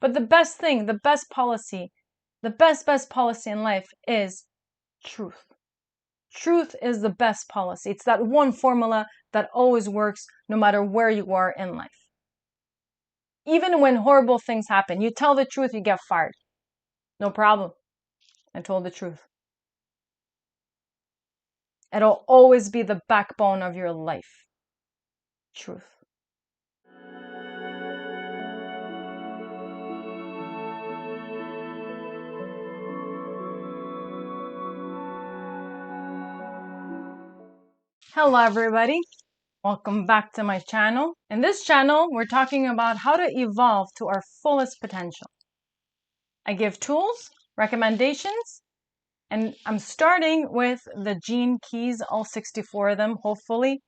But the best thing, the best policy, the best policy in life is truth. Truth is the best policy. It's that one formula that always works no matter where you are in life. Even when horrible things happen, you tell the truth, you get fired. No problem. I told the truth. It'll always be the backbone of your life. Truth. Hello everybody, welcome back to my channel. In this channel, we're talking about how to evolve to our fullest potential. I give tools, recommendations, and I'm starting with the gene keys, all 64 of them, hopefully,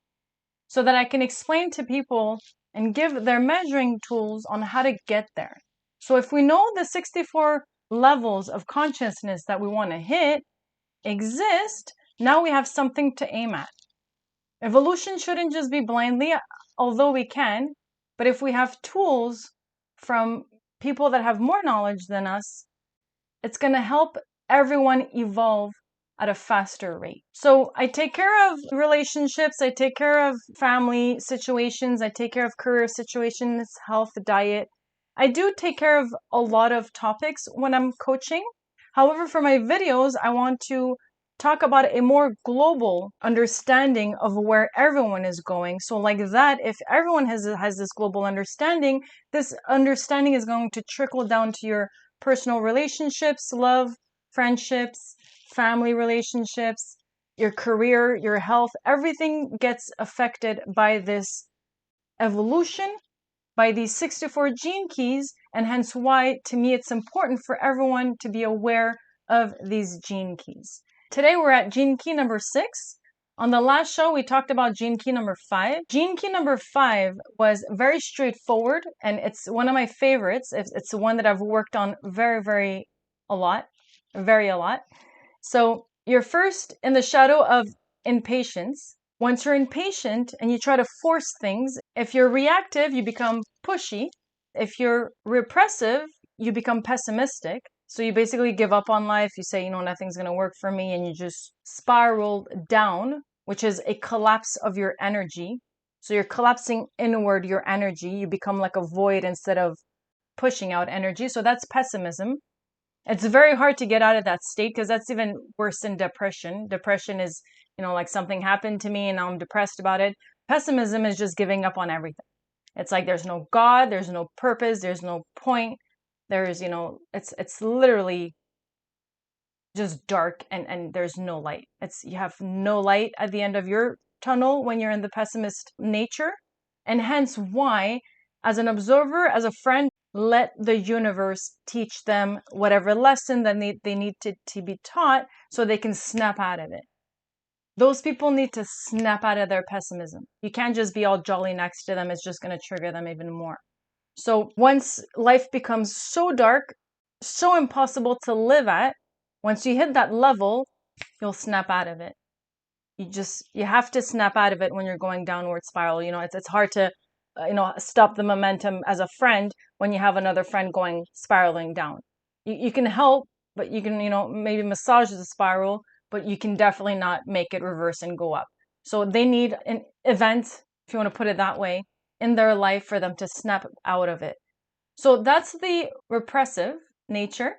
so that I can explain to people and give their measuring tools on how to get there. So if we know the 64 levels of consciousness that we want to hit exist, now we have something to aim at. Evolution shouldn't just be blindly, although we can, but if we have tools from people that have more knowledge than us, it's going to help everyone evolve at a faster rate. So I take care of relationships, I take care of family situations, I take care of career situations, health, diet. I do take care of a lot of topics when I'm coaching. However, for my videos, I want to talk about a more global understanding of where everyone is going. So like that, if everyone has this global understanding, this understanding is going to trickle down to your personal relationships, love, friendships, family relationships, your career, your health. Everything gets affected by this evolution, by these 64 gene keys, and hence why, to me, it's important for everyone to be aware of these gene keys. Today we're at gene key number 6. On the last show, we talked about gene key number 5. Gene key number 5 was very straightforward, and it's one of my favorites. It's the one that I've worked on very a lot. So you're first in the shadow of impatience. Once you're impatient and you try to force things, if you're reactive, you become pushy. If you're repressive, you become pessimistic. So you basically give up on life. You say, nothing's going to work for me. And you just spiral down, which is a collapse of your energy. So you're collapsing inward your energy. You become like a void instead of pushing out energy. So that's pessimism. It's very hard to get out of that state because that's even worse than depression. Depression is, like something happened to me and now I'm depressed about it. Pessimism is just giving up on everything. It's like there's no God, there's no purpose, there's no point. There's, it's literally just dark and there's no light. You have no light at the end of your tunnel when you're in the pessimist nature. And hence why, as an observer, as a friend, let the universe teach them whatever lesson that they need to be taught so they can snap out of it. Those people need to snap out of their pessimism. You can't just be all jolly next to them. It's just going to trigger them even more. So once life becomes so dark, so impossible to live at, once you hit that level, you'll snap out of it. You have to snap out of it when you're going downward spiral. It's hard to, stop the momentum as a friend when you have another friend going spiraling down. You can help, but you can, maybe massage the spiral, but you can definitely not make it reverse and go up. So they need an event, if you want to put it that way, in their life for them to snap out of it. So that's the repressive nature.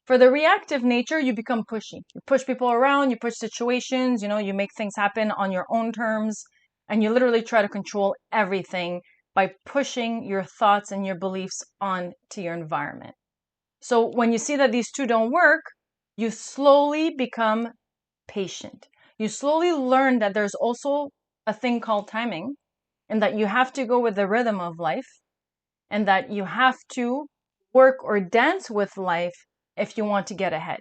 For the reactive nature, you become pushy. You push people around, you push situations, you make things happen on your own terms, and you literally try to control everything by pushing your thoughts and your beliefs onto your environment. So when you see that these two don't work, you slowly become patient. You slowly learn that there's also a thing called timing, and that you have to go with the rhythm of life, and that you have to work or dance with life if you want to get ahead.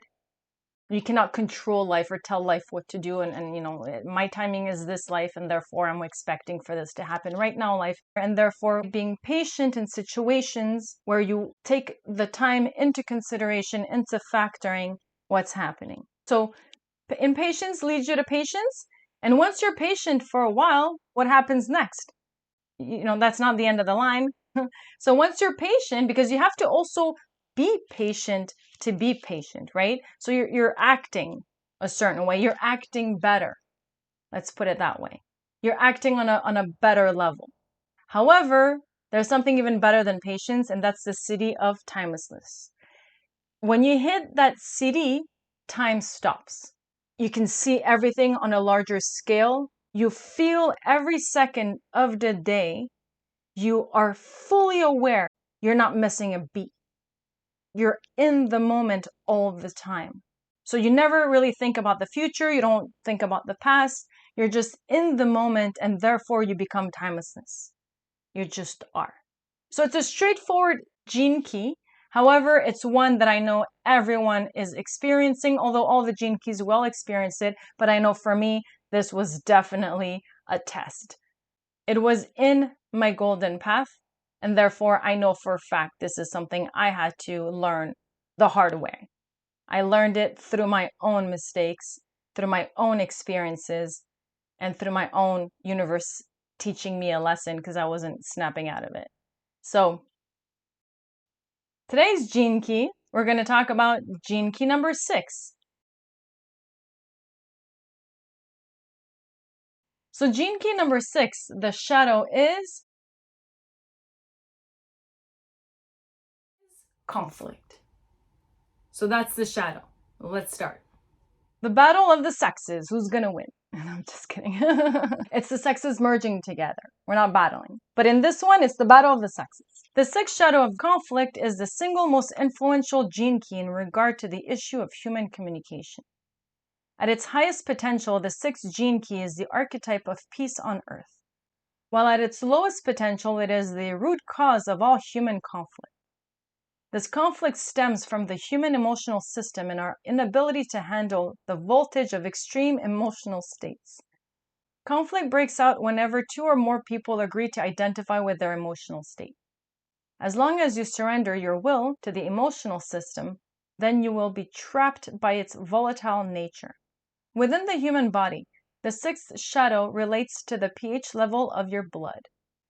You cannot control life or tell life what to do and my timing is this life and therefore I'm expecting for this to happen right now life. And therefore being patient in situations where you take the time into consideration, into factoring what's happening. So impatience leads you to patience. And once you're patient for a while, what happens next? That's not the end of the line. So once you're patient, because you have to also be patient to be patient, right? So you're acting a certain way. You're acting better. Let's put it that way. You're acting on a better level. However, there's something even better than patience, and that's the city of timelessness. When you hit that city, time stops. You can see everything on a larger scale. You feel every second of the day. You are fully aware. You're not missing a beat. You're in the moment all the time. So you never really think about the future. You don't think about the past. You're just in the moment, and therefore you become timelessness. You just are. So it's a straightforward gene key. However, it's one that I know everyone is experiencing, although all the gene keys will experience it. But I know for me, this was definitely a test. It was in my golden path, and therefore I know for a fact this is something I had to learn the hard way. I learned it through my own mistakes, through my own experiences, and through my own universe teaching me a lesson because I wasn't snapping out of it. So today's gene key, we're going to talk about gene key number 6. So gene key number 6, the shadow is conflict. So that's the shadow. Let's start. The battle of the sexes. Who's going to win? I'm just kidding. It's the sexes merging together. We're not battling. But in this one, it's the battle of the sexes. The sixth shadow of conflict is the single most influential gene key in regard to the issue of human communication. At its highest potential, the sixth gene key is the archetype of peace on earth, while at its lowest potential, it is the root cause of all human conflict. This conflict stems from the human emotional system and our inability to handle the voltage of extreme emotional states. Conflict breaks out whenever two or more people agree to identify with their emotional state. As long as you surrender your will to the emotional system, then you will be trapped by its volatile nature. Within the human body, the sixth shadow relates to the pH level of your blood.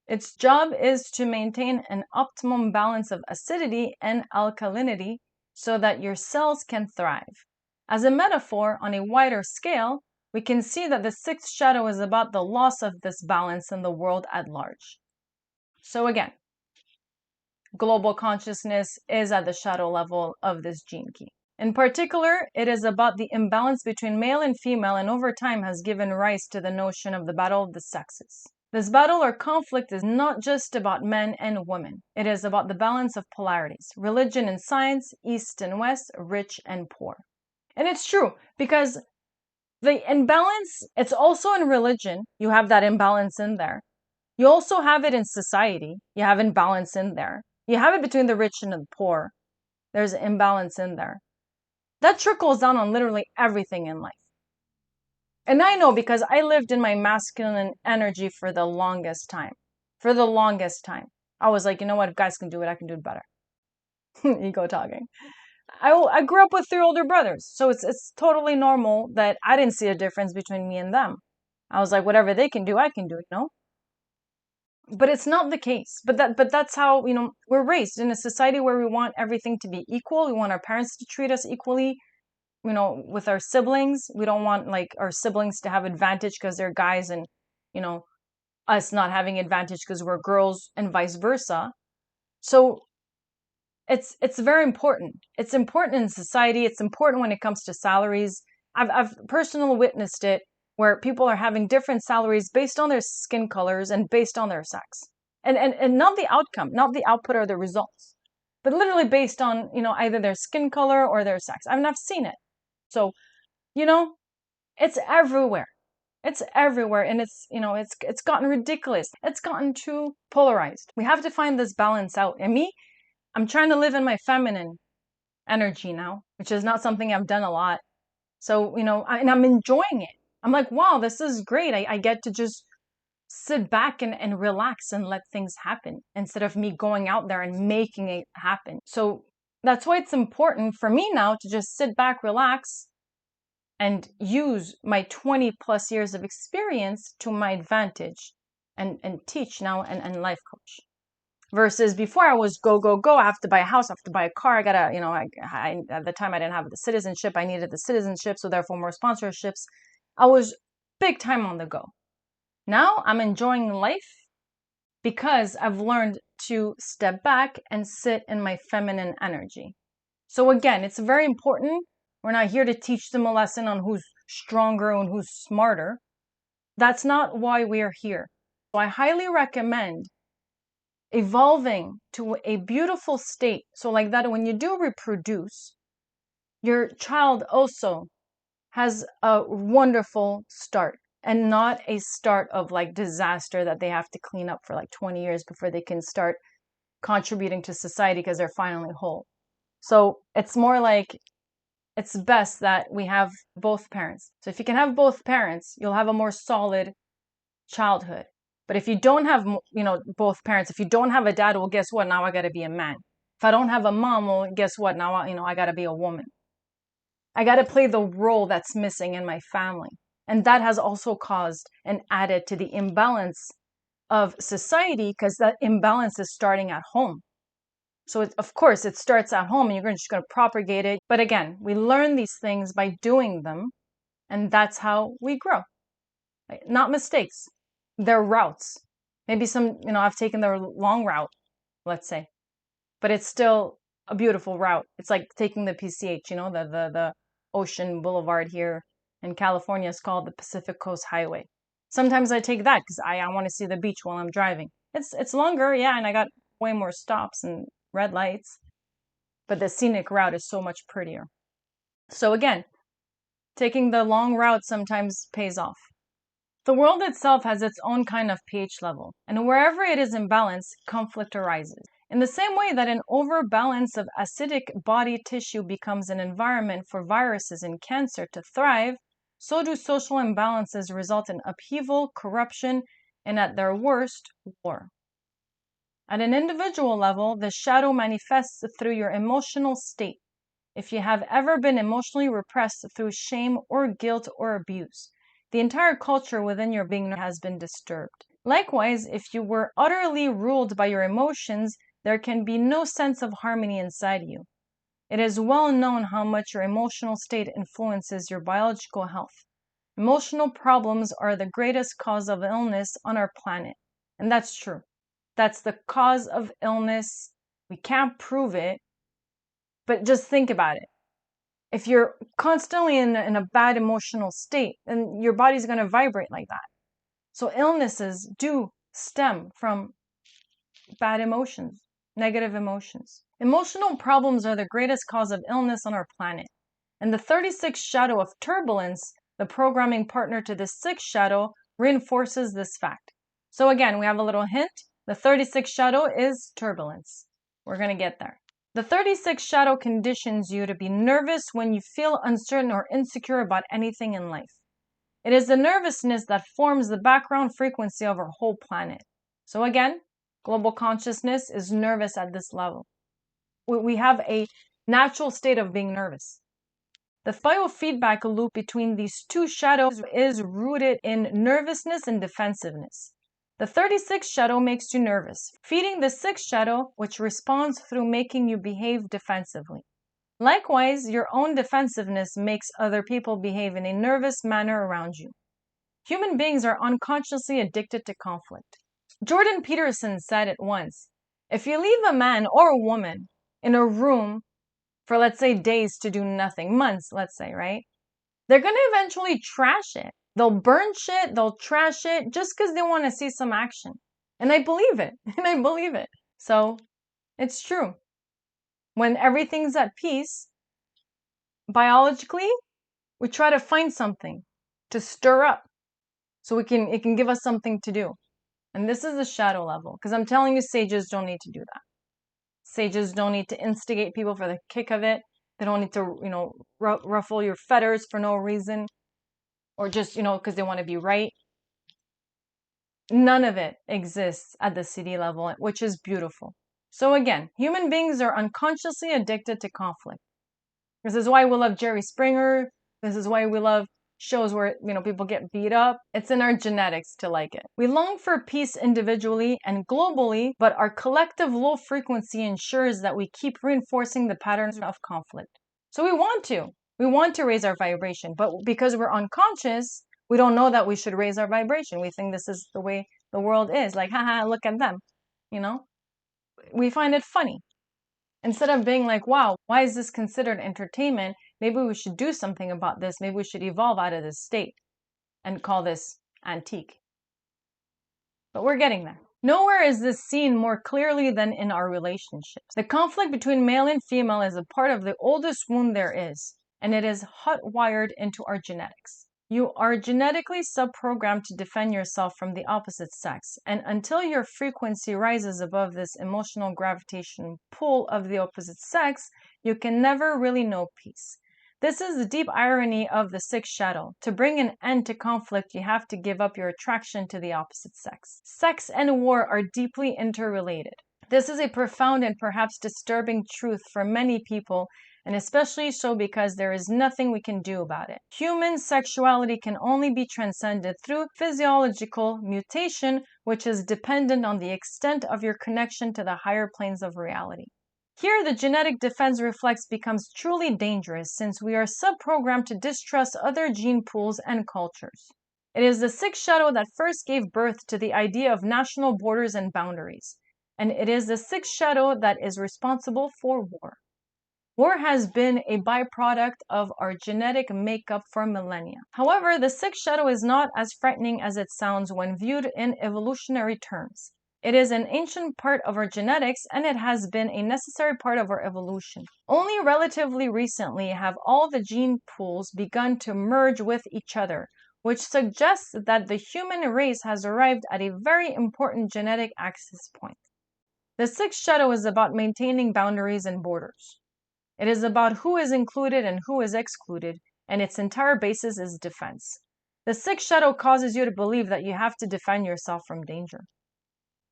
Its job is to maintain an optimum balance of acidity and alkalinity so that your cells can thrive. As a metaphor, on a wider scale, we can see that the sixth shadow is about the loss of this balance in the world at large. So again, global consciousness is at the shadow level of this gene key. In particular, it is about the imbalance between male and female, and over time has given rise to the notion of the battle of the sexes. This battle or conflict is not just about men and women. It is about the balance of polarities, religion and science, east and west, rich and poor. And it's true, because the imbalance, it's also in religion. You have that imbalance in there. You also have it in society. You have imbalance in there. You have it between the rich and the poor. There's imbalance in there. That trickles down on literally everything in life. And I know because I lived in my masculine energy for the longest time. For the longest time. I was like, you know what? If guys can do it, I can do it better. Ego talking. I grew up with 3 older brothers. So it's totally normal that I didn't see a difference between me and them. I was like, whatever they can do, I can do it, no? But it's not the case. But that's how, we're raised in a society where we want everything to be equal. We want our parents to treat us equally. With our siblings, we don't want like our siblings to have advantage because they're guys and, us not having advantage because we're girls and vice versa. So it's very important. It's important in society. It's important when it comes to salaries. I've personally witnessed it where people are having different salaries based on their skin colors and based on their sex. And not the outcome, not the output or the results, but literally based on, either their skin color or their sex. I've seen it. So, it's everywhere. It's everywhere. And it's gotten ridiculous. It's gotten too polarized. We have to find this balance out. And me, I'm trying to live in my feminine energy now, which is not something I've done a lot. So, and I'm enjoying it. I'm like, wow, this is great. I get to just sit back and relax and let things happen instead of me going out there and making it happen. So that's why it's important for me now to just sit back, relax, and use my 20 plus years of experience to my advantage and teach now and life coach. Versus before I was go, go, go. I have to buy a house. I have to buy a car. I gotta, at the time I didn't have the citizenship. I needed the citizenship. So therefore more sponsorships. I was big time on the go. Now I'm enjoying life because I've learned to step back and sit in my feminine energy. So again, it's very important. We're not here to teach them a lesson on who's stronger and who's smarter. That's not why we are here. So I highly recommend evolving to a beautiful state. So like that, when you do reproduce, your child also has a wonderful start and not a start of like disaster that they have to clean up for like 20 years before they can start contributing to society because they're finally whole. So it's more like it's best that we have both parents. So if you can have both parents, you'll have a more solid childhood. But if you don't have, both parents, if you don't have a dad, well, guess what? Now I got to be a man. If I don't have a mom, well, guess what? Now, I got to be a woman. I got to play the role that's missing in my family. And that has also caused and added to the imbalance of society because that imbalance is starting at home. So of course, it starts at home and you're just going to propagate it. But again, we learn these things by doing them. And that's how we grow. Not mistakes. They're routes. Maybe I've taken the long route, let's say, but it's still a beautiful route. It's like taking the PCH, the Ocean Boulevard here in California is called the Pacific Coast Highway. Sometimes I take that because I want to see the beach while I'm driving. It's longer, yeah, and I got way more stops and red lights, but the scenic route is so much prettier. So again, taking the long route sometimes pays off. The world itself has its own kind of pH level, and wherever it is in balance, conflict arises. In the same way that an overbalance of acidic body tissue becomes an environment for viruses and cancer to thrive, so do social imbalances result in upheaval, corruption, and at their worst, war. At an individual level, the shadow manifests through your emotional state. If you have ever been emotionally repressed through shame or guilt or abuse, the entire culture within your being has been disturbed. Likewise, if you were utterly ruled by your emotions, there can be no sense of harmony inside you. It is well known how much your emotional state influences your biological health. Emotional problems are the greatest cause of illness on our planet. And that's true. That's the cause of illness. We can't prove it, but just think about it. If you're constantly in a bad emotional state, then your body's going to vibrate like that. So illnesses do stem from bad emotions, negative emotions. Emotional problems are the greatest cause of illness on our planet. And the 36th shadow of turbulence, the programming partner to the 6th shadow, reinforces this fact. So again, we have a little hint. The 36th shadow is turbulence. We're going to get there. The 36th shadow conditions you to be nervous when you feel uncertain or insecure about anything in life. It is the nervousness that forms the background frequency of our whole planet. So again, global consciousness is nervous at this level. We have a natural state of being nervous. The biofeedback loop between these two shadows is rooted in nervousness and defensiveness. The 36th shadow makes you nervous, feeding the 6th shadow, which responds through making you behave defensively. Likewise, your own defensiveness makes other people behave in a nervous manner around you. Human beings are unconsciously addicted to conflict. Jordan Peterson said it once, if you leave a man or a woman in a room for, let's say, days to do nothing, months, let's say, right? They're going to eventually trash it. They'll burn shit, they'll trash it just because they want to see some action. And I believe it. And I believe it. So it's true. When everything's at peace, biologically, we try to find something to stir up so it can give us something to do. And this is the shadow level, because I'm telling you, sages don't need to do that. Sages don't need to instigate people for the kick of it. They don't need to, ruffle your feathers for no reason, or just, because they want to be right. None of it exists at the city level, which is beautiful. So again, human beings are unconsciously addicted to conflict. This is why we love Jerry Springer. This is why we love shows where, people get beat up. It's in our genetics to like it. We long for peace individually and globally, but our collective low frequency ensures that we keep reinforcing the patterns of conflict. So we want to raise our vibration, but because we're unconscious, we don't know that we should raise our vibration. We think this is the way the world is. Like, haha, look at them. We find it funny. Instead of being like, wow, why is this considered entertainment? Maybe we should do something about this. Maybe we should evolve out of this state and call this antique. But we're getting there. Nowhere is this seen more clearly than in our relationships. The conflict between male and female is a part of the oldest wound there is, and it is hot-wired into our genetics. You are genetically subprogrammed to defend yourself from the opposite sex, and until your frequency rises above this emotional gravitation pull of the opposite sex, you can never really know peace. This is the deep irony of the sixth shadow. To bring an end to conflict, you have to give up your attraction to the opposite sex. Sex and war are deeply interrelated. This is a profound and perhaps disturbing truth for many people, and especially so because there is nothing we can do about it. Human sexuality can only be transcended through physiological mutation, which is dependent on the extent of your connection to the higher planes of reality. Here, the genetic defense reflex becomes truly dangerous since we are subprogrammed to distrust other gene pools and cultures. It is the sixth shadow that first gave birth to the idea of national borders and boundaries, and it is the sixth shadow that is responsible for war. War has been a byproduct of our genetic makeup for millennia. However, the sixth shadow is not as frightening as it sounds when viewed in evolutionary terms. It is an ancient part of our genetics, and it has been a necessary part of our evolution. Only relatively recently have all the gene pools begun to merge with each other, which suggests that the human race has arrived at a very important genetic axis point. The sixth shadow is about maintaining boundaries and borders. It is about who is included and who is excluded, and its entire basis is defense. The sixth shadow causes you to believe that you have to defend yourself from danger.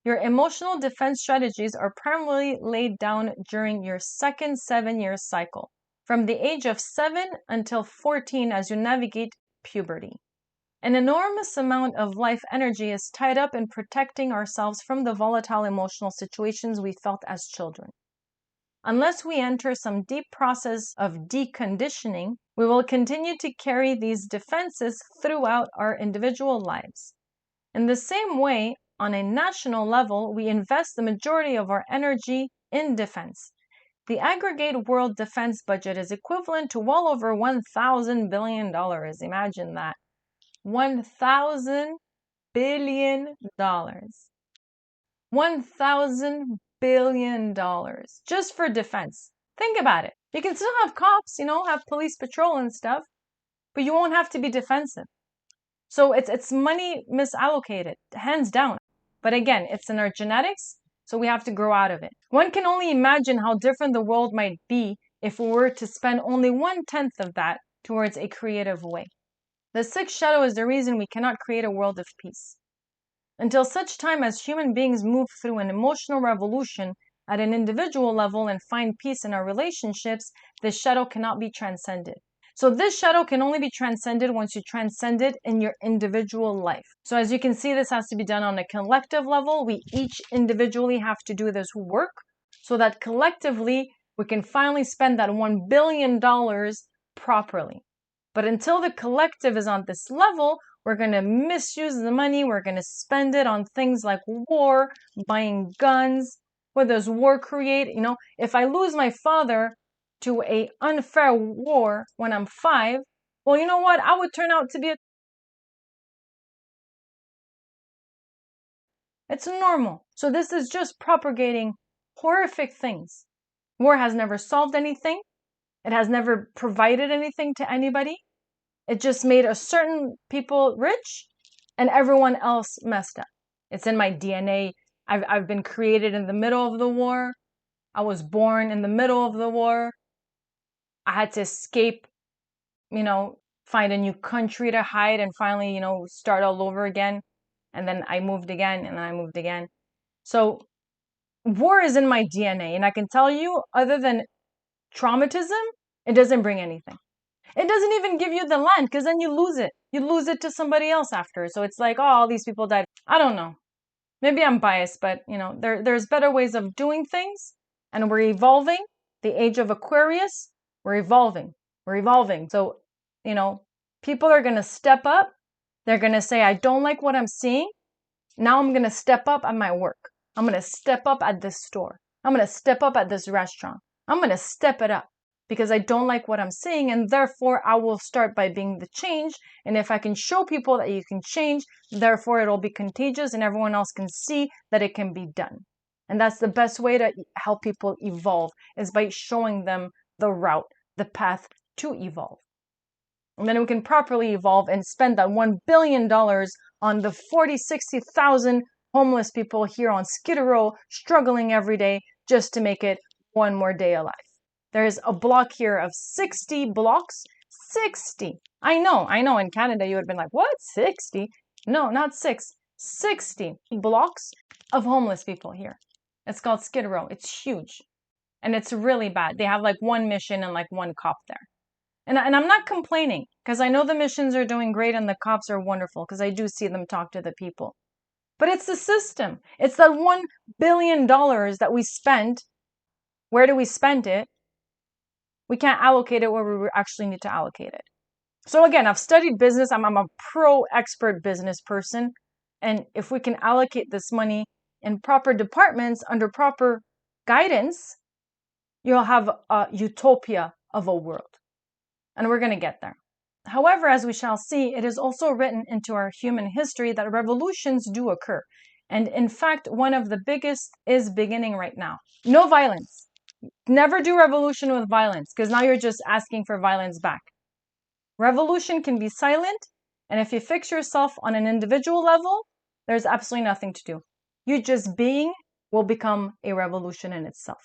Your emotional defense strategies are primarily laid down during your second 7-year cycle, from the age of 7 until 14 as you navigate puberty. An enormous amount of life energy is tied up in protecting ourselves from the volatile emotional situations we felt as children. Unless we enter some deep process of deconditioning, we will continue to carry these defenses throughout our individual lives. In the same way, on a national level, we invest the majority of our energy in defense. The aggregate world defense budget is equivalent to well over $1,000 billion. Imagine that. $1,000 billion. $1,000 billion just for defense. Think about it. You can still have cops, have police patrol and stuff, but you won't have to be defensive. So it's money misallocated, hands down. But again, it's in our genetics, so we have to grow out of it. One can only imagine how different the world might be if we were to spend only 1/10 of that towards a creative way. The sixth shadow is the reason we cannot create a world of peace. Until such time as human beings move through an emotional revolution at an individual level and find peace in our relationships, this shadow cannot be transcended. So this shadow can only be transcended once you transcend it in your individual life. So as you can see, this has to be done on a collective level. We each individually have to do this work so that collectively we can finally spend that $1 billion properly. But until the collective is on this level, we're going to misuse the money. We're going to spend it on things like war, buying guns. What does war create? If I lose my father to an unfair war when I'm 5, well, you know what? I would turn out to be It's normal. So this is just propagating horrific things. War has never solved anything. It has never provided anything to anybody. It just made a certain people rich and everyone else messed up. It's in my DNA. I've been created in the middle of the war. I was born in the middle of the war. I had to escape, find a new country to hide and finally, start all over again. And then I moved again and then I moved again. So war is in my DNA. And I can tell you, other than traumatism, it doesn't bring anything. It doesn't even give you the land because then you lose it. You lose it to somebody else after. So it's like, oh, all these people died. I don't know. Maybe I'm biased, but there's better ways of doing things, and we're evolving. The age of Aquarius, we're evolving. We're evolving. So, people are going to step up. They're going to say, I don't like what I'm seeing. Now I'm going to step up at my work. I'm going to step up at this store. I'm going to step up at this restaurant. I'm going to step it up because I don't like what I'm seeing, and therefore I will start by being the change. And if I can show people that you can change, therefore it'll be contagious and everyone else can see that it can be done. And that's the best way to help people evolve, is by showing them the route, the path to evolve. And then we can properly evolve and spend that $1 billion on the 60,000 homeless people here on Skid Row struggling every day just to make it one more day alive. There's a block here of 60 blocks. 60. I know. In Canada, you would have been like, what? 60? No, not 6. 60 blocks of homeless people here. It's called Skid Row. It's huge. And it's really bad. They have like one mission and like one cop there. And I'm not complaining because I know the missions are doing great and the cops are wonderful because I do see them talk to the people. But it's the system. It's that $1 billion that we spent. Where do we spend it? We can't allocate it where we actually need to allocate it. So again, I've studied business. I'm a pro expert business person. And if we can allocate this money in proper departments under proper guidance, you'll have a utopia of a world. And we're going to get there. However, as we shall see, it is also written into our human history that revolutions do occur. And in fact, one of the biggest is beginning right now. No violence. Never do revolution with violence, because now you're just asking for violence back. Revolution can be silent, and if you fix yourself on an individual level, there's absolutely nothing to do. You just being will become a revolution in itself.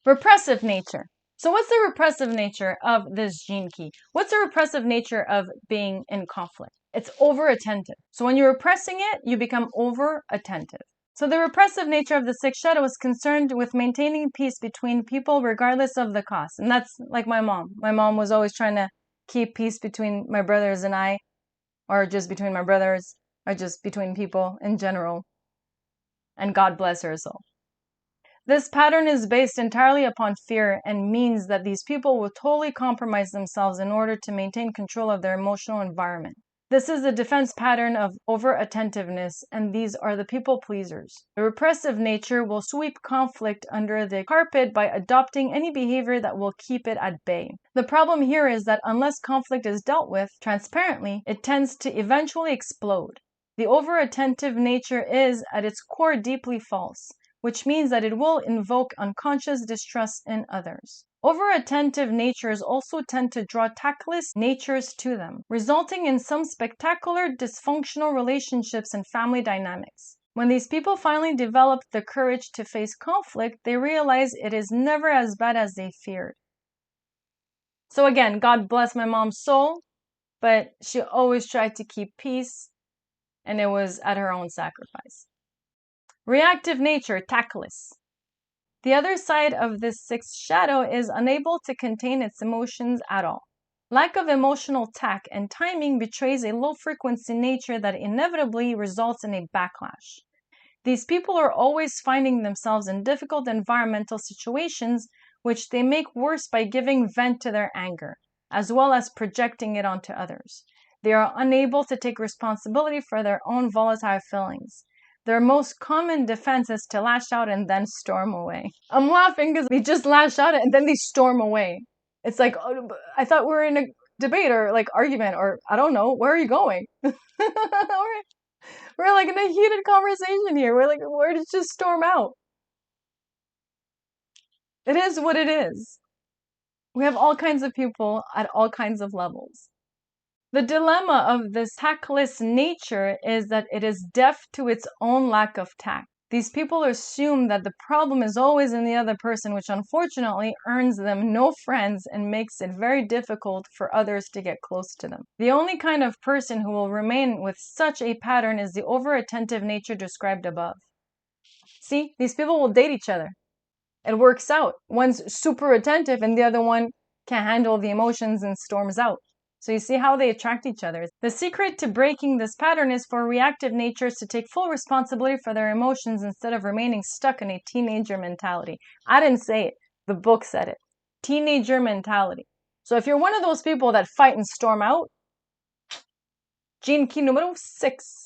Repressive nature. So what's the repressive nature of this gene key? What's the repressive nature of being in conflict? It's over-attentive. So when you're repressing it, you become over-attentive. So the repressive nature of the sixth shadow is concerned with maintaining peace between people regardless of the cost. And that's like my mom. My mom was always trying to keep peace between my brothers and I, or just between my brothers, or just between people in general. And God bless her soul. This pattern is based entirely upon fear and means that these people will totally compromise themselves in order to maintain control of their emotional environment. This is the defense pattern of over-attentiveness, and these are the people pleasers. The repressive nature will sweep conflict under the carpet by adopting any behavior that will keep it at bay. The problem here is that unless conflict is dealt with transparently, it tends to eventually explode. The over-attentive nature is, at its core, deeply false, which means that it will invoke unconscious distrust in others. Over-attentive natures also tend to draw tactless natures to them, resulting in some spectacular dysfunctional relationships and family dynamics. When these people finally develop the courage to face conflict, they realize it is never as bad as they feared. So again, God bless my mom's soul, but she always tried to keep peace, and it was at her own sacrifice. Reactive nature, tactless. The other side of this sixth shadow is unable to contain its emotions at all. Lack of emotional tact and timing betrays a low-frequency nature that inevitably results in a backlash. These people are always finding themselves in difficult environmental situations, which they make worse by giving vent to their anger, as well as projecting it onto others. They are unable to take responsibility for their own volatile feelings. Their most common defense is to lash out and then storm away. I'm laughing because they just lash out and then they storm away. It's like, oh, I thought we were in a debate or like argument or I don't know. Where are you going? we're like in a heated conversation here. We're like, where did it just storm out? It is what it is. We have all kinds of people at all kinds of levels. The dilemma of this tactless nature is that it is deaf to its own lack of tact. These people assume that the problem is always in the other person, which unfortunately earns them no friends and makes it very difficult for others to get close to them. The only kind of person who will remain with such a pattern is the over-attentive nature described above. See, these people will date each other. It works out. One's super attentive and the other one can't handle the emotions and storms out. So you see how they attract each other. The secret to breaking this pattern is for reactive natures to take full responsibility for their emotions instead of remaining stuck in a teenager mentality. I didn't say it. The book said it. Teenager mentality. So if you're one of those people that fight and storm out, gene key numero 6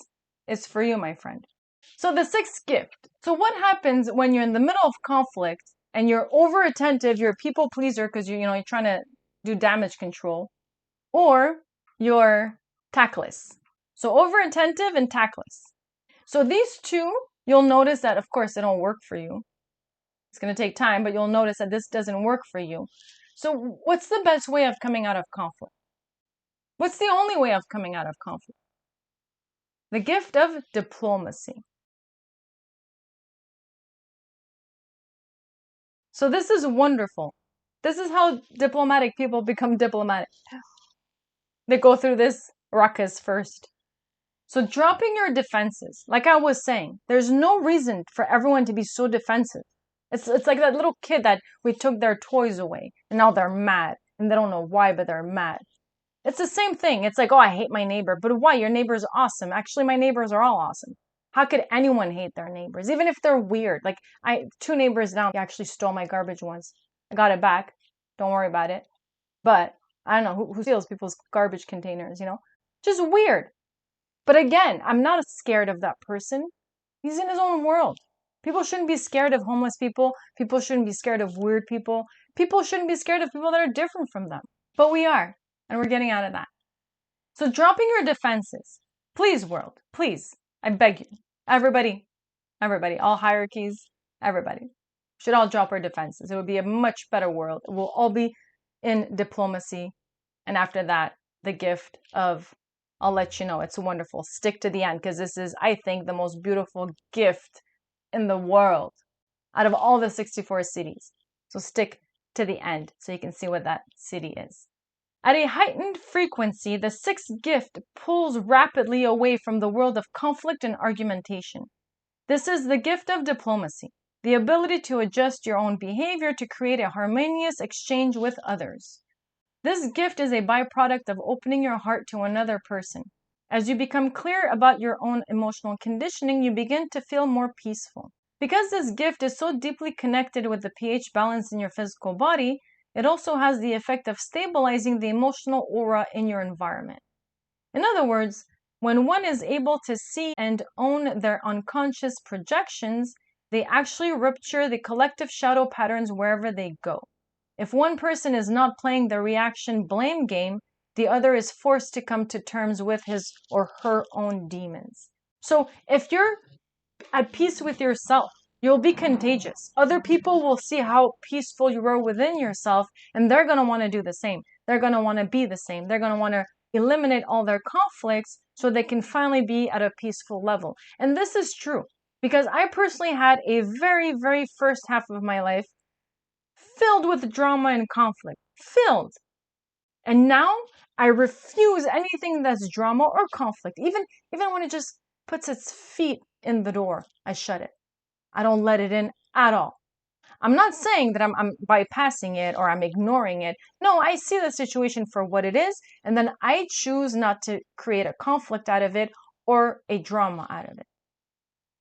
is for you, my friend. So the sixth gift. So what happens when you're in the middle of conflict and you're over attentive, you're a people pleaser because you're trying to do damage control, or you're tactless. So over attentive and tactless. So these two, you'll notice that of course they don't work for you. It's going to take time, but you'll notice that this doesn't work for you. So what's the best way of coming out of conflict? What's the only way of coming out of conflict? The gift of diplomacy. So this is wonderful. This is how diplomatic people become diplomatic. They go through this ruckus first. So dropping your defenses, like I was saying, there's no reason for everyone to be so defensive. It's like that little kid that we took their toys away and now they're mad and they don't know why, but they're mad. It's the same thing. It's like, oh, I hate my neighbor. But why? Your neighbor's awesome. Actually, my neighbors are all awesome. How could anyone hate their neighbors, even if they're weird? Like, two neighbors down, he actually stole my garbage once. I got it back. Don't worry about it. But I don't know who steals people's garbage containers, Just weird. But again, I'm not scared of that person. He's in his own world. People shouldn't be scared of homeless people. People shouldn't be scared of weird people. People shouldn't be scared of people that are different from them. But we are. And we're getting out of that. So dropping your defenses. Please, world. Please. I beg you. Everybody, all hierarchies, everybody should all drop our defenses. It would be a much better world. We'll all be in diplomacy. And after that, the gift of, I'll let you know, it's wonderful. Stick to the end, because this is, I think, the most beautiful gift in the world out of all the 64 cities. So stick to the end so you can see what that city is. At a heightened frequency, the sixth gift pulls rapidly away from the world of conflict and argumentation. This is the gift of diplomacy, the ability to adjust your own behavior to create a harmonious exchange with others. This gift is a byproduct of opening your heart to another person. As you become clear about your own emotional conditioning, you begin to feel more peaceful. Because this gift is so deeply connected with the pH balance in your physical body, it also has the effect of stabilizing the emotional aura in your environment. In other words, when one is able to see and own their unconscious projections, they actually rupture the collective shadow patterns wherever they go. If one person is not playing the reaction blame game, the other is forced to come to terms with his or her own demons. So if you're at peace with yourself, you'll be contagious. Other people will see how peaceful you are within yourself, and they're going to want to do the same. They're going to want to be the same. They're going to want to eliminate all their conflicts so they can finally be at a peaceful level. And this is true because I personally had a very, very first half of my life filled with drama and conflict. Filled. And now I refuse anything that's drama or conflict. Even when it just puts its feet in the door, I shut it. I don't let it in at all. I'm not saying that I'm bypassing it or I'm ignoring it. No, I see the situation for what it is, and then I choose not to create a conflict out of it or a drama out of it.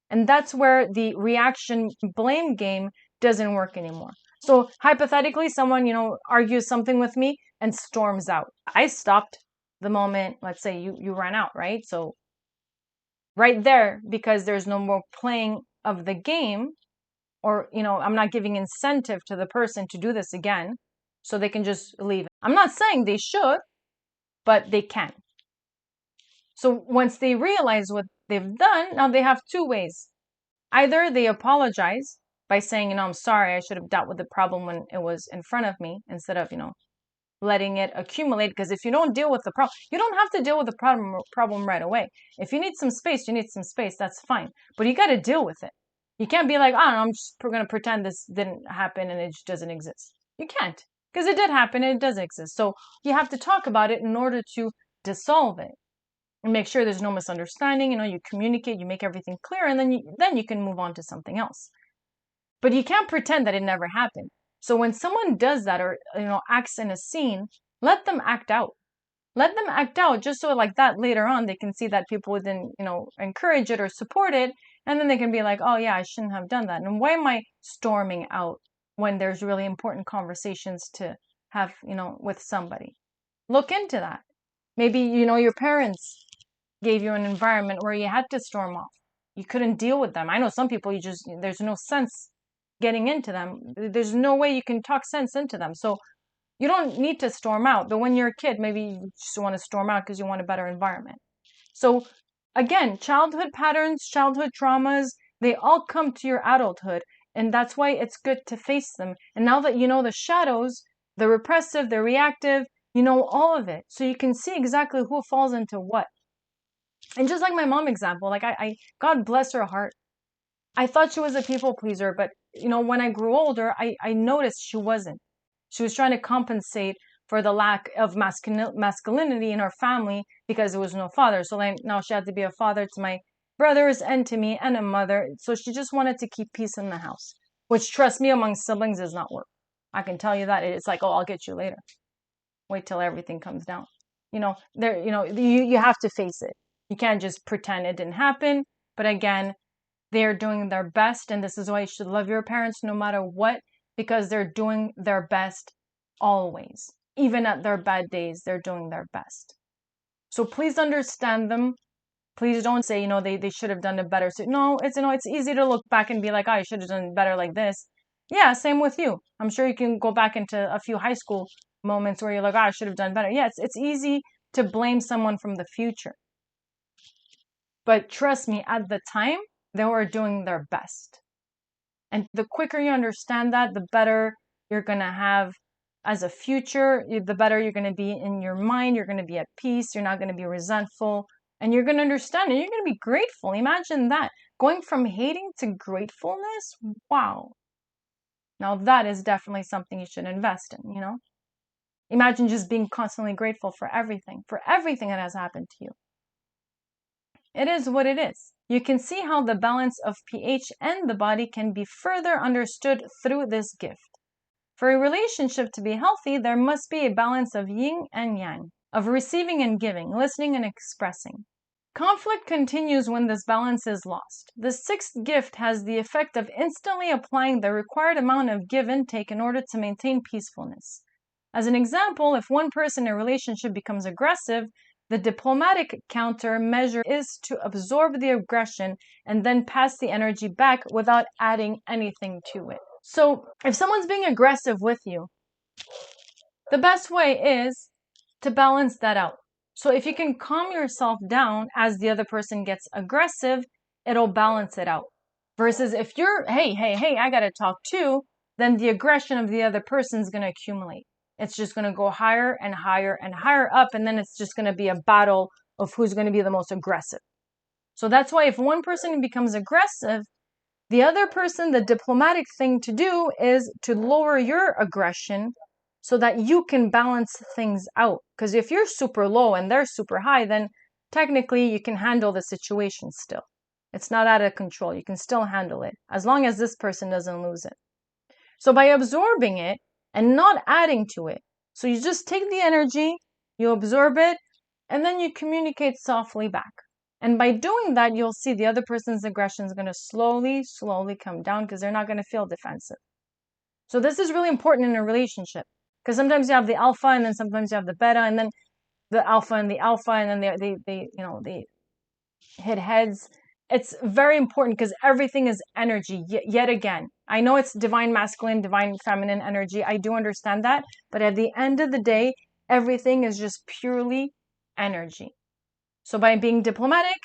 And that's where the reaction blame game doesn't work anymore. So hypothetically, someone, argues something with me and storms out. I stopped the moment, let's say you ran out, right? So right there, because there's no more playing of the game, or, I'm not giving incentive to the person to do this again, so they can just leave. I'm not saying they should, but they can. So once they realize what they've done, now they have two ways. Either they apologize by saying, I'm sorry, I should have dealt with the problem when it was in front of me instead of, letting it accumulate. Because if you don't deal with the problem, you don't have to deal with the problem right away. If you need some space, you need some space. That's fine. But you got to deal with it. You can't be like, I don't know, I'm just going to pretend this didn't happen and it just doesn't exist. You can't, because it did happen and it does exist. So you have to talk about it in order to dissolve it and make sure there's no misunderstanding. You communicate, you make everything clear, and then you can move on to something else. But you can't pretend that it never happened. So when someone does that or, acts in a scene, let them act out. Let them act out just so like that later on they can see that people didn't, encourage it or support it. And then they can be like, oh yeah, I shouldn't have done that. And why am I storming out when there's really important conversations to have, with somebody? Look into that. Maybe, your parents gave you an environment where you had to storm off. You couldn't deal with them. I know some people, there's no sense getting into them. There's no way you can talk sense into them. So you don't need to storm out. But when you're a kid, maybe you just want to storm out because you want a better environment. So again, childhood patterns, childhood traumas, they all come to your adulthood. And that's why it's good to face them. And now that you know the shadows, the repressive, the reactive, you know all of it. So you can see exactly who falls into what. And just like my mom example, like I God bless her heart. I thought she was a people pleaser, but when I grew older, I noticed she wasn't. She was trying to compensate for the lack of masculinity in her family because there was no father. So like now she had to be a father to my brothers and to me and a mother. So she just wanted to keep peace in the house, which trust me, among siblings does not work. I can tell you that. It's like, oh, I'll get you later. Wait till everything comes down. You have to face it. You can't just pretend it didn't happen. But again, they're doing their best. And this is why you should love your parents no matter what, because they're doing their best always. Even at their bad days, they're doing their best. So please understand them. Please don't say, they should have done it better. So no, it's easy to look back and be like, oh, I should have done better like this. Yeah, same with you. I'm sure you can go back into a few high school moments where you're like, oh, I should have done better. Yeah, it's easy to blame someone from the future. But trust me, at the time, they were doing their best. And the quicker you understand that, the better you're going to have as a future, the better you're going to be in your mind. You're going to be at peace. You're not going to be resentful. And you're going to understand and you're going to be grateful. Imagine that. Going from hating to gratefulness. Wow. Now that is definitely something you should invest in, Imagine just being constantly grateful for everything that has happened to you. It is what it is. You can see how the balance of pH and the body can be further understood through this gift. For a relationship to be healthy, there must be a balance of yin and yang, of receiving and giving, listening and expressing. Conflict continues when this balance is lost. The sixth gift has the effect of instantly applying the required amount of give and take in order to maintain peacefulness. As an example, if one person in a relationship becomes aggressive, the diplomatic countermeasure is to absorb the aggression and then pass the energy back without adding anything to it. So if someone's being aggressive with you, the best way is to balance that out. So if you can calm yourself down as the other person gets aggressive, it'll balance it out. Versus if you're, hey, I gotta talk too, then the aggression of the other person is gonna accumulate. It's just going to go higher and higher and higher up. And then it's just going to be a battle of who's going to be the most aggressive. So that's why if one person becomes aggressive, the other person, the diplomatic thing to do is to lower your aggression so that you can balance things out. Because if you're super low and they're super high, then technically you can handle the situation still. It's not out of control. You can still handle it as long as this person doesn't lose it. So by absorbing it, and not adding to it. So you just take the energy, you absorb it, and then you communicate softly back. And by doing that, you'll see the other person's aggression is going to slowly come down because they're not going to feel defensive. So this is really important in a relationship because sometimes you have the alpha and then sometimes you have the beta and then the alpha and then they hit heads. It's very important because everything is energy yet again. I know it's divine masculine, divine feminine energy. I do understand that. But at the end of the day, everything is just purely energy. So by being diplomatic,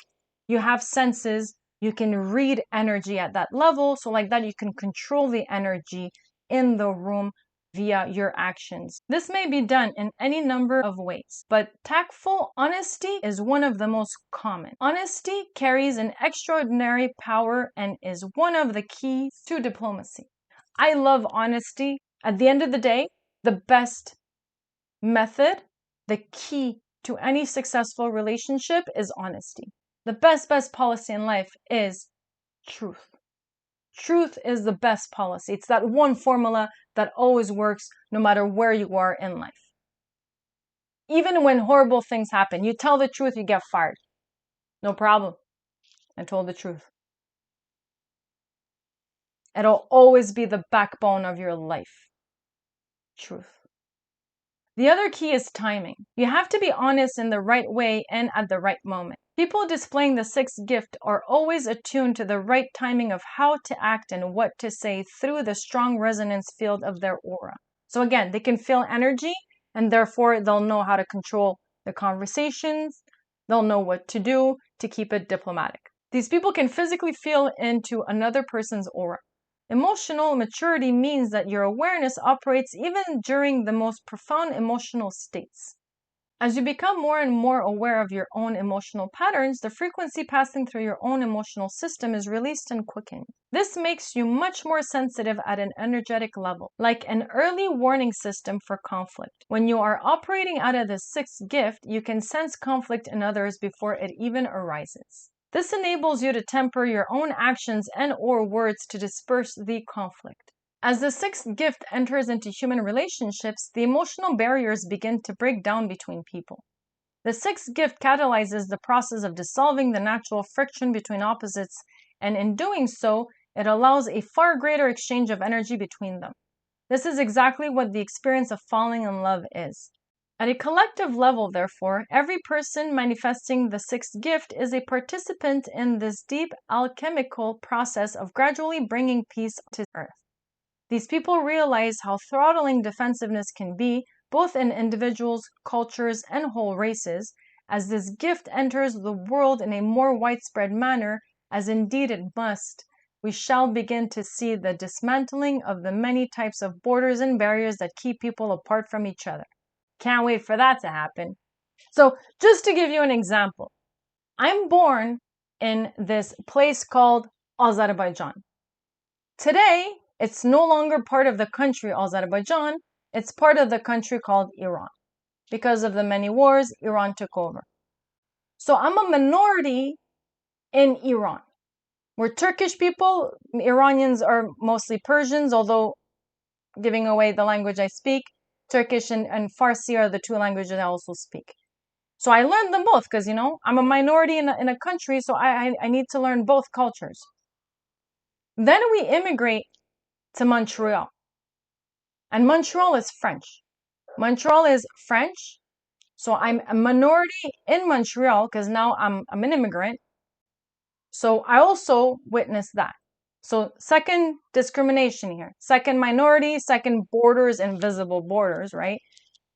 you have senses. You can read energy at that level. So like that, you can control the energy in the room via your actions. This may be done in any number of ways, but tactful honesty is one of the most common. Honesty carries an extraordinary power and is one of the keys to diplomacy. I love honesty. At the end of the day, the best method, the key to any successful relationship is honesty. The best policy in life is truth. Truth is the best policy. It's that one formula that always works no matter where you are in life. Even when horrible things happen, you tell the truth, you get fired. No problem. I told the truth. It'll always be the backbone of your life. Truth. The other key is timing. You have to be honest in the right way and at the right moment. People displaying the sixth gift are always attuned to the right timing of how to act and what to say through the strong resonance field of their aura. So again, they can feel energy and therefore they'll know how to control the conversations. They'll know what to do to keep it diplomatic. These people can physically feel into another person's aura. Emotional maturity means that your awareness operates even during the most profound emotional states. As you become more and more aware of your own emotional patterns, the frequency passing through your own emotional system is released and quickened. This makes you much more sensitive at an energetic level, like an early warning system for conflict. When you are operating out of the sixth gift, you can sense conflict in others before it even arises. This enables you to temper your own actions and/or words to disperse the conflict. As the sixth gift enters into human relationships, the emotional barriers begin to break down between people. The sixth gift catalyzes the process of dissolving the natural friction between opposites, and in doing so, it allows a far greater exchange of energy between them. This is exactly what the experience of falling in love is. At a collective level, therefore, every person manifesting the sixth gift is a participant in this deep alchemical process of gradually bringing peace to Earth. These people realize how throttling defensiveness can be, both in individuals, cultures, and whole races, as this gift enters the world in a more widespread manner, as indeed it must. We shall begin to see the dismantling of the many types of borders and barriers that keep people apart from each other. Can't wait for that to happen. So, just to give you an example, I'm born in this place called Azerbaijan. Today, it's no longer part of the country Azerbaijan, it's part of the country called Iran. Because of the many wars, Iran took over. So I'm a minority in Iran. We're Turkish people, Iranians are mostly Persians, although giving away the language I speak, Turkish and Farsi are the two languages I also speak. So I learned them both because, I'm a minority in a country, so I need to learn both cultures. Then we immigrate to Montreal. And Montreal is French. Montreal is French. So I'm a minority in Montreal because now I'm an immigrant. So I also witnessed that. So second discrimination here. Second minority, second borders, invisible borders, right?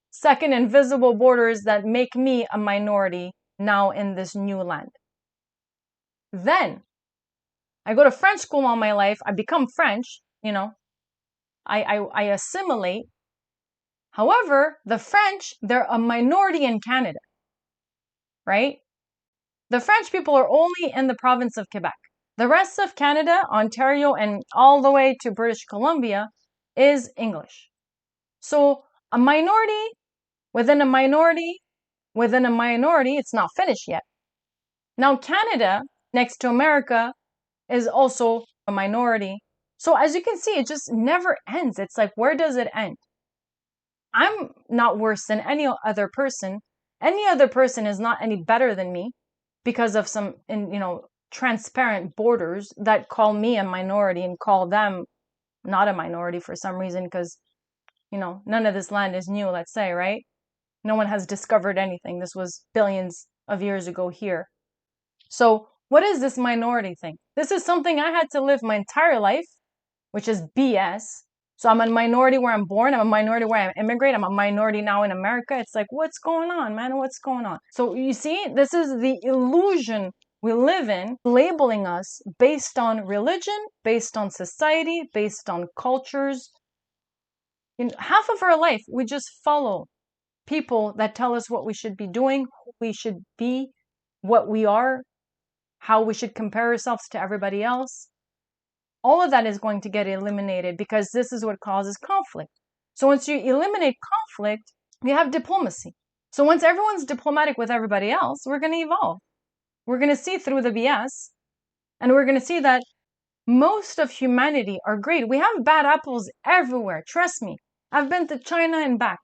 Second invisible borders that make me a minority now in this new land. Then I go to French school all my life. I become French, I assimilate. However, the French, they're a minority in Canada, right? The French people are only in the province of Quebec. The rest of Canada, Ontario, and all the way to British Columbia is English. So a minority within a minority within a minority, it's not finished yet. Now Canada, next to America, is also a minority. So as you can see, it just never ends. It's like, where does it end? I'm not worse than any other person. Any other person is not any better than me because of some, transparent borders that call me a minority and call them not a minority for some reason because, none of this land is new, let's say, right? No one has discovered anything. This was billions of years ago here. So what is this minority thing? This is something I had to live my entire life, which is BS. So I'm a minority where I'm born. I'm a minority where I immigrate. I'm a minority now in America. It's like, what's going on, man? What's going on? So you see, this is the illusion we live in, labeling us based on religion, based on society, based on cultures. Half of our life, we just follow people that tell us what we should be doing, who we should be, what we are, how we should compare ourselves to everybody else. All of that is going to get eliminated because this is what causes conflict. So once you eliminate conflict, you have diplomacy. So once everyone's diplomatic with everybody else, we're going to evolve. We're going to see through the BS, and we're going to see that Most of humanity are great. We have bad apples everywhere. Trust me. I've been to China and back.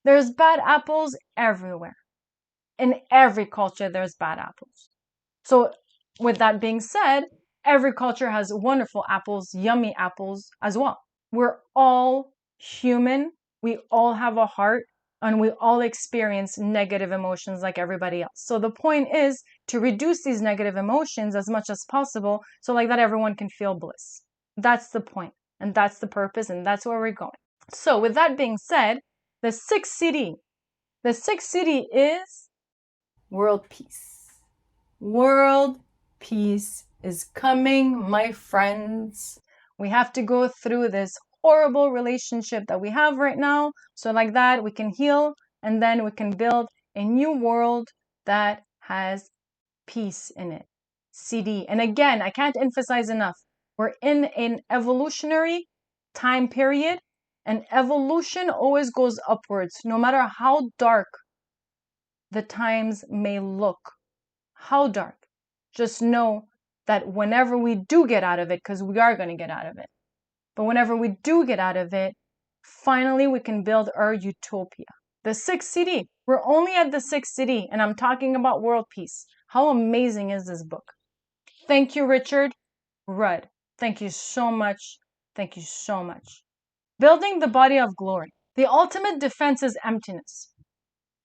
There's bad apples everywhere. In every culture, there's bad apples. So with that being said, every culture has wonderful apples, yummy apples as well. We're all human. We all have a heart and we all experience negative emotions like everybody else. So the point is to reduce these negative emotions as much as possible so like that everyone can feel bliss. That's the point and that's the purpose and that's where we're going. So with that being said, the sixth city. The sixth city is world peace. World peace is coming, my friends. We have to go through this horrible relationship that we have right now. So like that, we can heal and then we can build a new world that has peace in it. CD. And again, I can't emphasize enough. We're in an evolutionary time period and evolution always goes upwards, no matter how dark the times may look. How dark. Just know that whenever we do get out of it, because we are going to get out of it, but whenever we do get out of it, finally we can build our utopia. The sixth city. We're only at the sixth city, and I'm talking about world peace. How amazing is this book? Thank you, Richard Rudd. Thank you so much. Thank you so much. Building the body of glory. The ultimate defense is emptiness.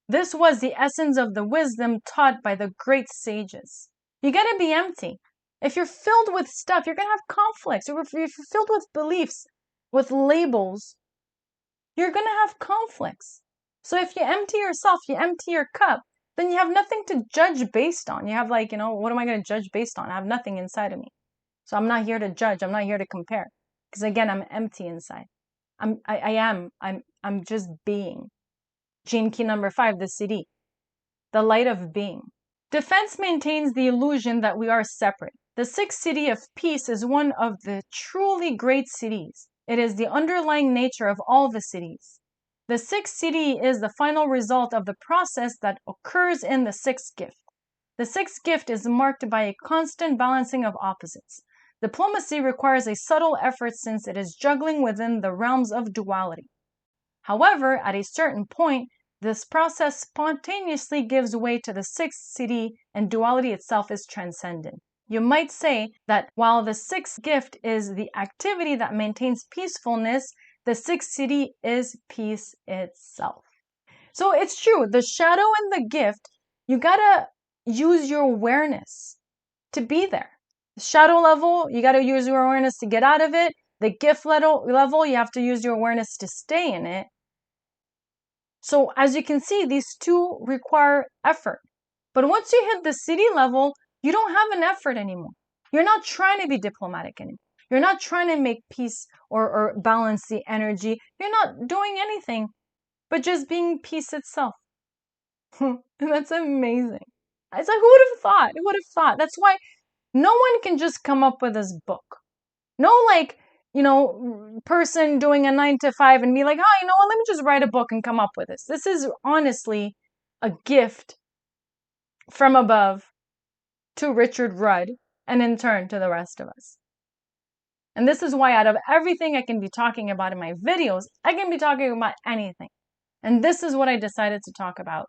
This was the essence of the wisdom taught by the great sages. You gotta be empty. If you're filled with stuff, you're gonna have conflicts. If you're filled with beliefs, with labels, you're gonna have conflicts. So if you empty yourself, you empty your cup, then you have nothing to judge based on. You have like, what am I gonna judge based on? I have nothing inside of me. So I'm not here to judge. I'm not here to compare. Because again, I'm empty inside. I'm just being. Gene key number 5, the city. The light of being. Defense maintains the illusion that we are separate. The sixth city of peace is one of the truly great cities. It is the underlying nature of all the cities. The sixth city is the final result of the process that occurs in the sixth gift. The sixth gift is marked by a constant balancing of opposites. Diplomacy requires a subtle effort since it is juggling within the realms of duality. However, at a certain point, this process spontaneously gives way to the sixth city and duality itself is transcendent. You might say that while the sixth gift is the activity that maintains peacefulness, the sixth city is peace itself. So it's true, the shadow and the gift, you gotta use your awareness to be there. The shadow level, you gotta use your awareness to get out of it. The gift level, you have to use your awareness to stay in it. So as you can see, these two require effort. But once you hit the city level, you don't have an effort anymore. You're not trying to be diplomatic anymore. You're not trying to make peace or balance the energy. You're not doing anything but just being peace itself. And that's amazing. It's like, who would have thought? Who would have thought? That's why no one can just come up with this book. No, person doing a 9 to 5 and be like, oh, what, let me just write a book and come up with this. This is honestly a gift from above to Richard Rudd and in turn to the rest of us. And this is why out of everything I can be talking about in my videos, I can be talking about anything. And this is what I decided to talk about.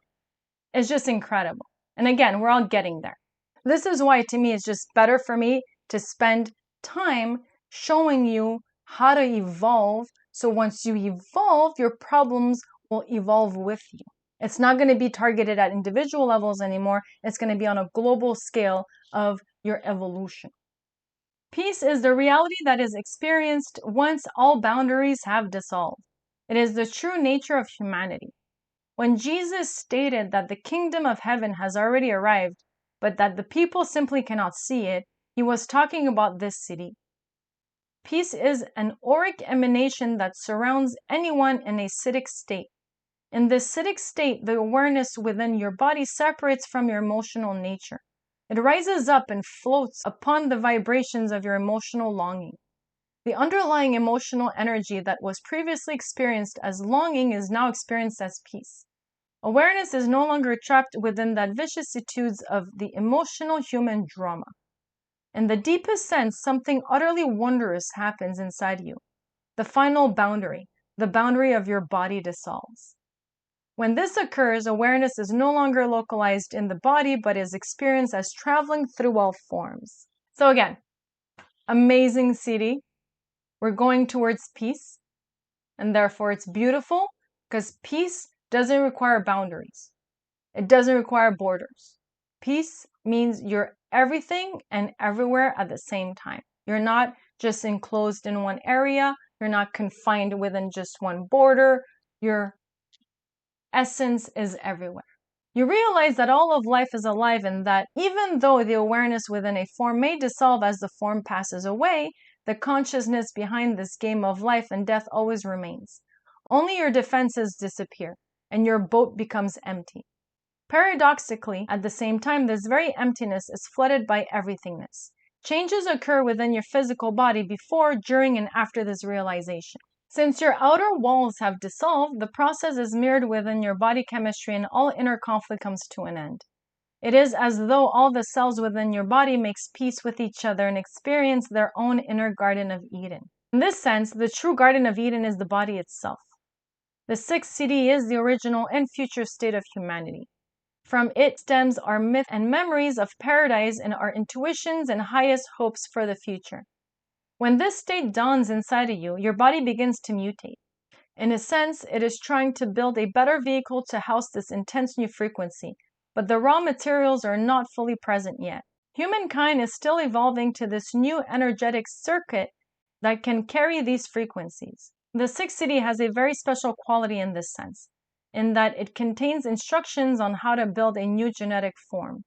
It's just incredible. And again, we're all getting there. This is why to me it's just better for me to spend time showing you how to evolve. So once you evolve, your problems will evolve with you. It's not going to be targeted at individual levels anymore. It's going to be on a global scale of your evolution. Peace is the reality that is experienced once all boundaries have dissolved. It is the true nature of humanity. When Jesus stated that the kingdom of heaven has already arrived, but that the people simply cannot see it, he was talking about this city. Peace is an auric emanation that surrounds anyone in a citic state. In this citic state, the awareness within your body separates from your emotional nature. It rises up and floats upon the vibrations of your emotional longing. The underlying emotional energy that was previously experienced as longing is now experienced as peace. Awareness is no longer trapped within the vicissitudes of the emotional human drama. In the deepest sense, something utterly wondrous happens inside you. The final boundary, the boundary of your body dissolves. When this occurs, awareness is no longer localized in the body, but is experienced as traveling through all forms. So again, amazing city. We're going towards peace, and therefore it's beautiful because peace doesn't require boundaries. It doesn't require borders. Peace means you're everything and everywhere at the same time. You're not just enclosed in one area. You're not confined within just one border. Your essence is everywhere. You realize that all of life is alive and that even though the awareness within a form may dissolve as the form passes away, the consciousness behind this game of life and death always remains. Only your defenses disappear, and your boat becomes empty. Paradoxically, at the same time, this very emptiness is flooded by everythingness. Changes occur within your physical body before, during, and after this realization. Since your outer walls have dissolved, the process is mirrored within your body chemistry and all inner conflict comes to an end. It is as though all the cells within your body makes peace with each other and experience their own inner Garden of Eden. In this sense, the true Garden of Eden is the body itself. The sixth city is the original and future state of humanity. From it stems our myth and memories of paradise and our intuitions and highest hopes for the future. When this state dawns inside of you, your body begins to mutate. In a sense, it is trying to build a better vehicle to house this intense new frequency, but the raw materials are not fully present yet. Humankind is still evolving to this new energetic circuit that can carry these frequencies. The sixth city has a very special quality in this sense, in that it contains instructions on how to build a new genetic form.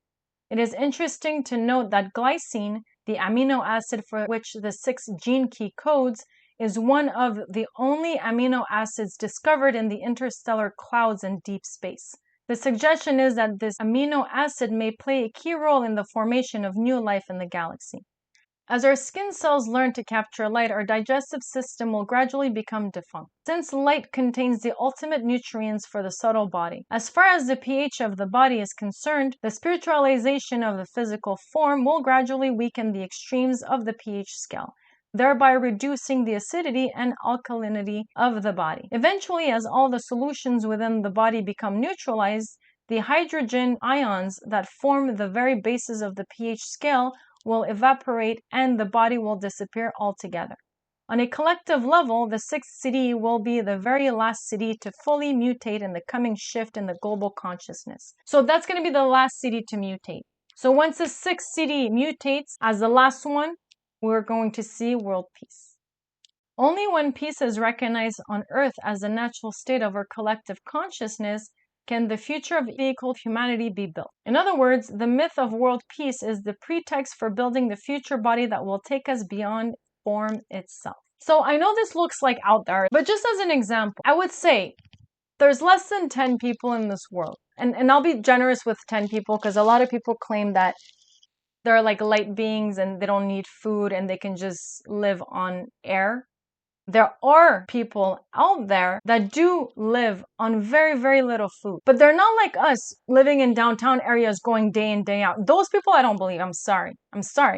It is interesting to note that glycine, the amino acid for which the 6 gene key codes, is one of the only amino acids discovered in the interstellar clouds in deep space. The suggestion is that this amino acid may play a key role in the formation of new life in the galaxy. As our skin cells learn to capture light, our digestive system will gradually become defunct, since light contains the ultimate nutrients for the subtle body. As far as the pH of the body is concerned, the spiritualization of the physical form will gradually weaken the extremes of the pH scale, thereby reducing the acidity and alkalinity of the body. Eventually, as all the solutions within the body become neutralized, the hydrogen ions that form the very basis of the pH scale will evaporate and the body will disappear altogether. On a collective level, the sixth city will be the very last city to fully mutate in the coming shift in the global consciousness. So that's going to be the last city to mutate. So once the sixth city mutates as the last one, we're going to see world peace. Only when peace is recognized on Earth as the natural state of our collective consciousness can the future of vehicle humanity be built. In other words, the myth of world peace is the pretext for building the future body that will take us beyond form itself. So I know this looks like out there, but just as an example, I would say there's less than 10 people in this world. And I'll be generous with 10 people because a lot of people claim that they're like light beings and they don't need food and they can just live on air. There are people out there that do live on very, very little food, but they're not like us living in downtown areas going day in, day out. Those people I don't believe. I'm sorry,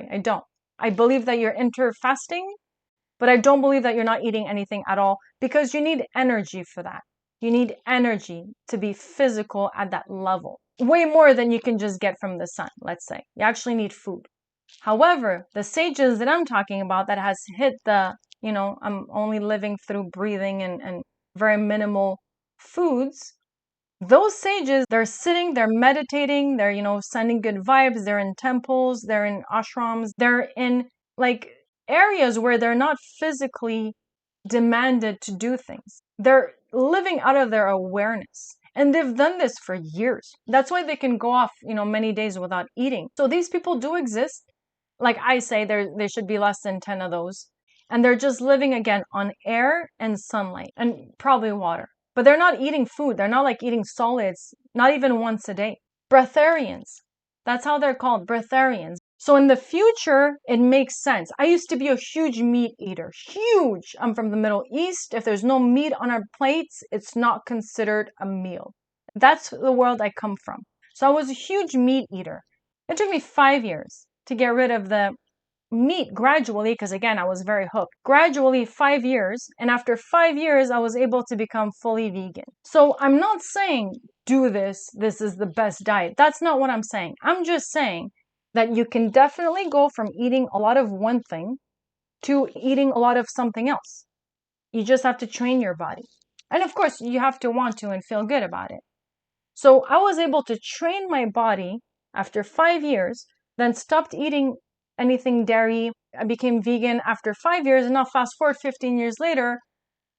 I don't. I believe that you're interfasting, but I don't believe that you're not eating anything at all because you need energy for that. You need energy to be physical at that level. Way more than you can just get from the sun, let's say. You actually need food. However, the sages that I'm talking about that has hit the I'm only living through breathing and very minimal foods. Those sages, they're sitting, they're meditating, they're, sending good vibes. They're in temples, they're in ashrams, they're in like areas where they're not physically demanded to do things. They're living out of their awareness. And they've done this for years. That's why they can go off, many days without eating. So these people do exist. Like I say, there should be less than 10 of those. And they're just living again on air and sunlight and probably water. But they're not eating food. They're not like eating solids, not even once a day. Breatharians. That's how they're called, breatharians. So in the future, it makes sense. I used to be a huge meat eater. Huge. I'm from the Middle East. If there's no meat on our plates, it's not considered a meal. That's the world I come from. So I was a huge meat eater. It took me 5 years to get rid of the meat gradually, because again, I was very hooked, gradually 5 years. And after 5 years, I was able to become fully vegan. So I'm not saying do this, this is the best diet. That's not what I'm saying. I'm just saying that you can definitely go from eating a lot of one thing to eating a lot of something else. You just have to train your body. And of course, you have to want to and feel good about it. So I was able to train my body after 5 years, then stopped eating anything dairy. I became vegan after 5 years, and now fast forward 15 years later,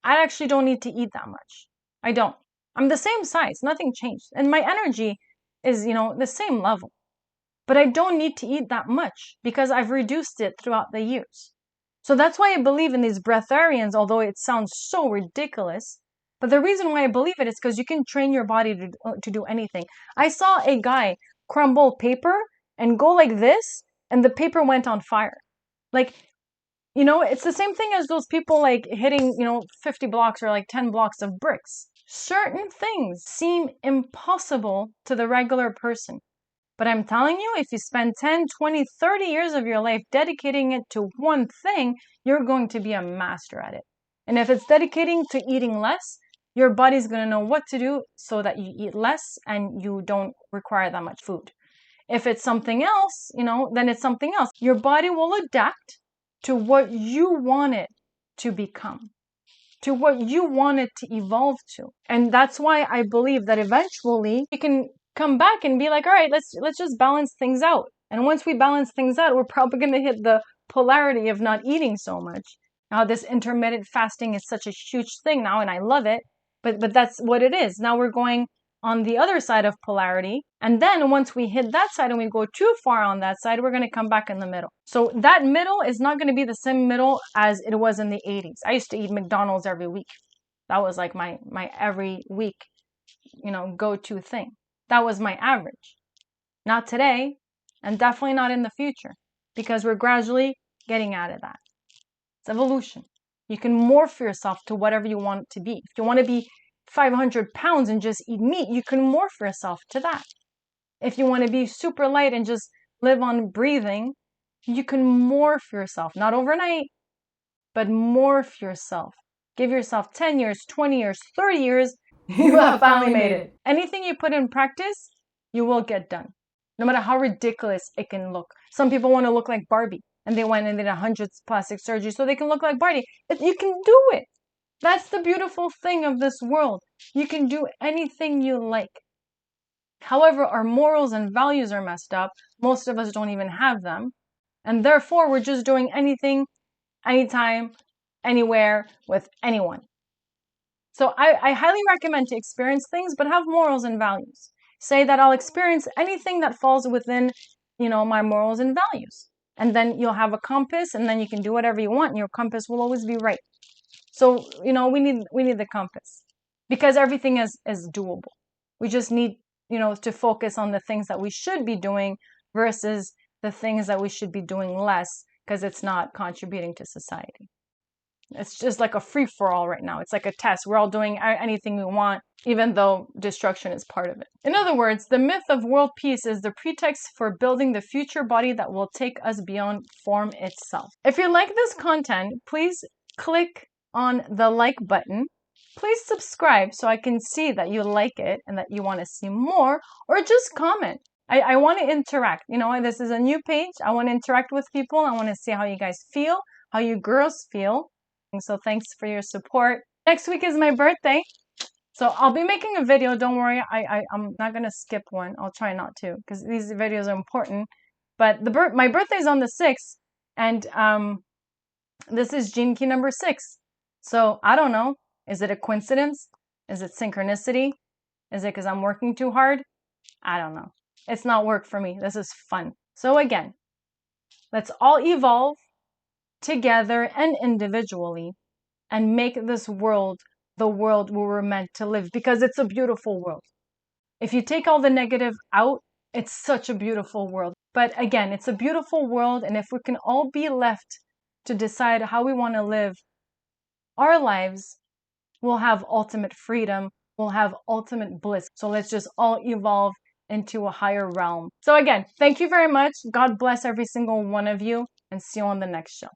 I actually don't need to eat that much. I don't. I'm the same size, nothing changed. And my energy is, the same level. But I don't need to eat that much because I've reduced it throughout the years. So that's why I believe in these breatharians, although it sounds so ridiculous. But the reason why I believe it is because you can train your body to do anything. I saw a guy crumble paper and go like this, and the paper went on fire. Like, it's the same thing as those people like hitting, 50 blocks or like 10 blocks of bricks. Certain things seem impossible to the regular person. But I'm telling you, if you spend 10, 20, 30 years of your life dedicating it to one thing, you're going to be a master at it. And if it's dedicating to eating less, your body's going to know what to do so that you eat less and you don't require that much food. If it's something else, then it's something else. Your body will adapt to what you want it to become, to what you want it to evolve to. And that's why I believe that eventually you can come back and be like, all right, let's just balance things out. And once we balance things out, we're probably going to hit the polarity of not eating so much. Now, this intermittent fasting is such a huge thing now, and I love it. But that's what it is. Now we're going on the other side of polarity. And then once we hit that side and we go too far on that side, we're going to come back in the middle. So that middle is not going to be the same middle as it was in the 80s. I used to eat McDonald's every week. That was like my every week, go-to thing. That was my average. Not today, and definitely not in the future, because we're gradually getting out of that. It's evolution. You can morph yourself to whatever you want it to be. If you want to be 500 pounds and just eat meat, you can morph yourself to that. If you want to be super light and just live on breathing, you can morph yourself. Not overnight, but morph yourself. Give yourself 10 years, 20 years, 30 years, you have finally made it. Anything you put in practice, you will get done. No matter how ridiculous it can look. Some people want to look like Barbie, and they went and did 100 plastic surgery so they can look like Barbie. You can do it. That's the beautiful thing of this world. You can do anything you like. However, our morals and values are messed up. Most of us don't even have them. And therefore, we're just doing anything, anytime, anywhere, with anyone. So I highly recommend to experience things, but have morals and values. Say that I'll experience anything that falls within, my morals and values. And then you'll have a compass, and then you can do whatever you want, and your compass will always be right. So, we need the compass because everything is doable. We just need, to focus on the things that we should be doing versus the things that we should be doing less because it's not contributing to society. It's just like a free-for-all right now. It's like a test. We're all doing anything we want, even though destruction is part of it. In other words, the myth of world peace is the pretext for building the future body that will take us beyond form itself. If you like this content, please click on the like button. Please subscribe so I can see that you like it and that you want to see more, or just comment. I want to interact. This is a new page. I want to interact with people. I want to see how you guys feel, how you girls feel. So thanks for your support. Next week is my birthday. So I'll be making a video. Don't worry. I'm not going to skip one. I'll try not to because these videos are important. But my birthday is on the 6th. And this is gene key number 6. So I don't know. Is it a coincidence? Is it synchronicity? Is it because I'm working too hard? I don't know. It's not work for me. This is fun. So again, let's all evolve together and individually and make this world the world where we're meant to live, because it's a beautiful world. If you take all the negative out, it's such a beautiful world. But again, it's a beautiful world, and if we can all be left to decide how we want to live our lives, we'll have ultimate freedom, we'll have ultimate bliss. So let's just all evolve into a higher realm. So again, thank you very much. God bless every single one of you, and see you on the next show.